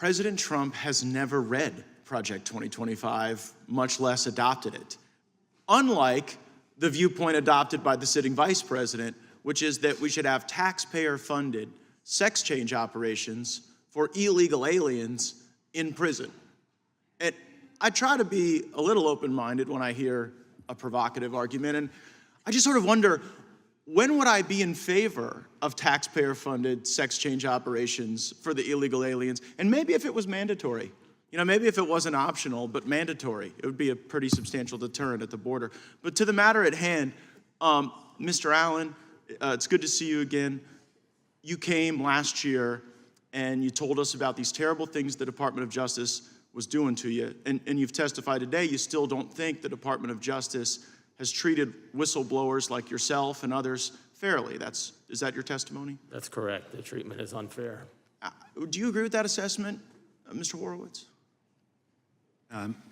President Trump has never read Project 2025, much less adopted it. Unlike the viewpoint adopted by the sitting vice president, which is that we should have taxpayer-funded sex change operations for illegal aliens in prison. And I try to be a little open-minded when I hear a provocative argument, and I just sort of wonder, when would I be in favor of taxpayer-funded sex change operations for the illegal aliens? And maybe if it was mandatory. You know, maybe if it wasn't optional, but mandatory, it would be a pretty substantial deterrent at the border. But to the matter at hand, Mr. Allen, it's good to see you again. You came last year and you told us about these terrible things the Department of Justice was doing to you. And you've testified today, you still don't think the Department of Justice has treated whistleblowers like yourself and others fairly. Is that your testimony? That's correct. The treatment is unfair. Do you agree with that assessment, Mr. Horowitz?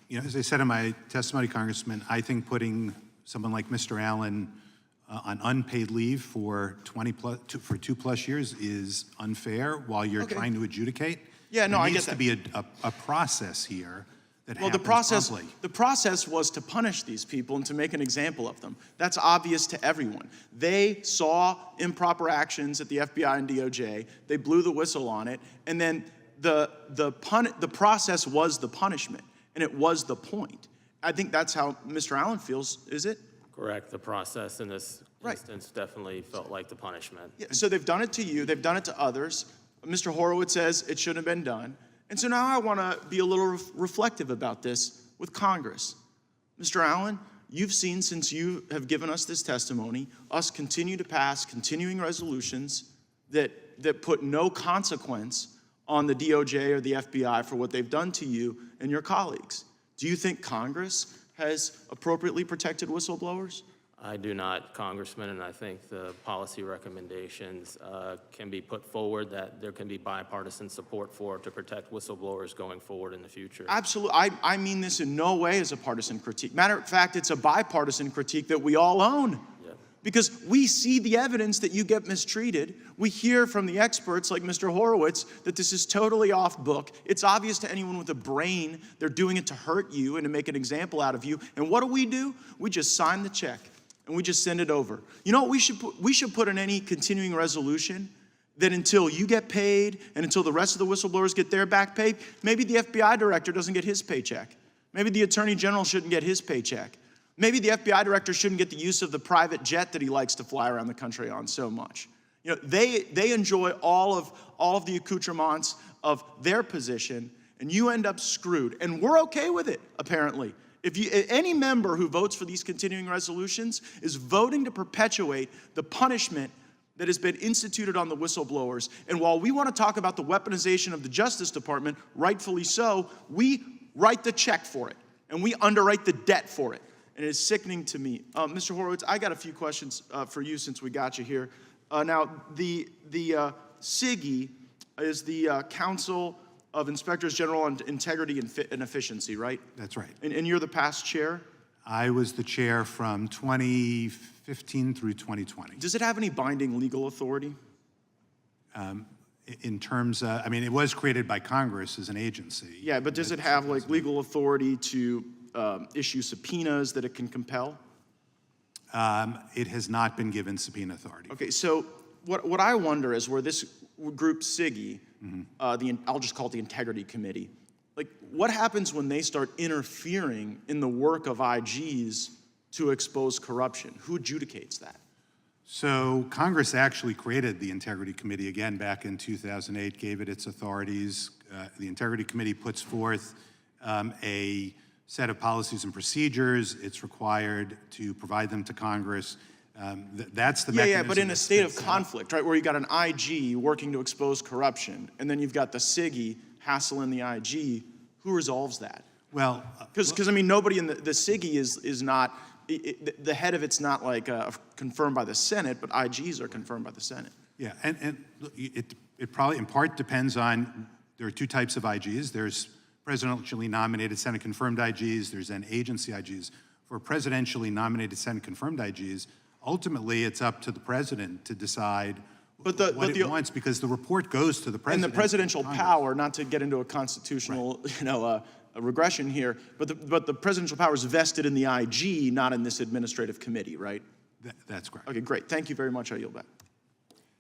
You know, as I said in my testimony, Congressman, I think putting someone like Mr. Allen on unpaid leave for 2+ years is unfair while you're trying to adjudicate. Yeah, no, I get that. There needs to be a process here that happens promptly. The process was to punish these people and to make an example of them. That's obvious to everyone. They saw improper actions at the FBI and DOJ. They blew the whistle on it, and then the process was the punishment, and it was the point. I think that's how Mr. Allen feels, is it? Correct. The process in this instance definitely felt like the punishment. Yeah, so they've done it to you. They've done it to others. Mr. Horowitz says it shouldn't have been done. And so now I want to be a little reflective about this with Congress. Mr. Allen, you've seen since you have given us this testimony, us continue to pass continuing resolutions that put no consequence on the DOJ or the FBI for what they've done to you and your colleagues. Do you think Congress has appropriately protected whistleblowers? I do not, Congressman, and I think the policy recommendations can be put forward that there can be bipartisan support for to protect whistleblowers going forward in the future. Absolutely. I mean this in no way as a partisan critique. Matter of fact, it's a bipartisan critique that we all own. Yep. Because we see the evidence that you get mistreated. We hear from the experts like Mr. Horowitz that this is totally off book. It's obvious to anyone with a brain they're doing it to hurt you and to make an example out of you. And what do? We just sign the check. And we just send it over. You know what we should put in any continuing resolution? That until you get paid and until the rest of the whistleblowers get their back pay, maybe the FBI director doesn't get his paycheck. Maybe the attorney general shouldn't get his paycheck. Maybe the FBI director shouldn't get the use of the private jet that he likes to fly around the country on so much. You know, they enjoy all of the accoutrements of their position, and you end up screwed. And we're okay with it, apparently. Any member who votes for these continuing resolutions is voting to perpetuate the punishment that has been instituted on the whistleblowers. And while we want to talk about the weaponization of the Justice Department, rightfully so, we write the check for it, and we underwrite the debt for it. And it is sickening to me. Mr. Horowitz, I got a few questions for you since we got you here. Now, the CIGI is the Council of Inspectors General on Integrity and Efficiency, right? That's right. And you're the past chair? I was the chair from 2015 through 2020. Does it have any binding legal authority? In terms of, I mean, it was created by Congress as an agency. Yeah, but does it have like legal authority to issue subpoenas that it can compel? It has not been given subpoena authority. Okay, so what I wonder is where this group CIGI, I'll just call it the Integrity Committee, like what happens when they start interfering in the work of IGs to expose corruption? Who adjudicates that? So Congress actually created the Integrity Committee again back in 2008, gave it its authorities. The Integrity Committee puts forth a set of policies and procedures. It's required to provide them to Congress. That's the mechanism. Yeah, but in a state of conflict, right, where you got an IG working to expose corruption, and then you've got the CIGI hassling the IG, who resolves that? Well, because I mean, nobody in the CIGI is not, the head of it's not like confirmed by the Senate, but IGs are confirmed by the Senate. Yeah, and it probably in part depends on, there are two types of IGs. There's presidentially nominated Senate-confirmed IGs, there's then agency IGs. For presidentially nominated Senate-confirmed IGs, ultimately it's up to the president to decide But what it wants, because the report goes to the and president. the presidential Congress. power, not to get into a constitutional, a regression here, but the presidential power is vested in the IG, not in this administrative committee, right? That's correct. Okay, great. Thank you very much. I yield back.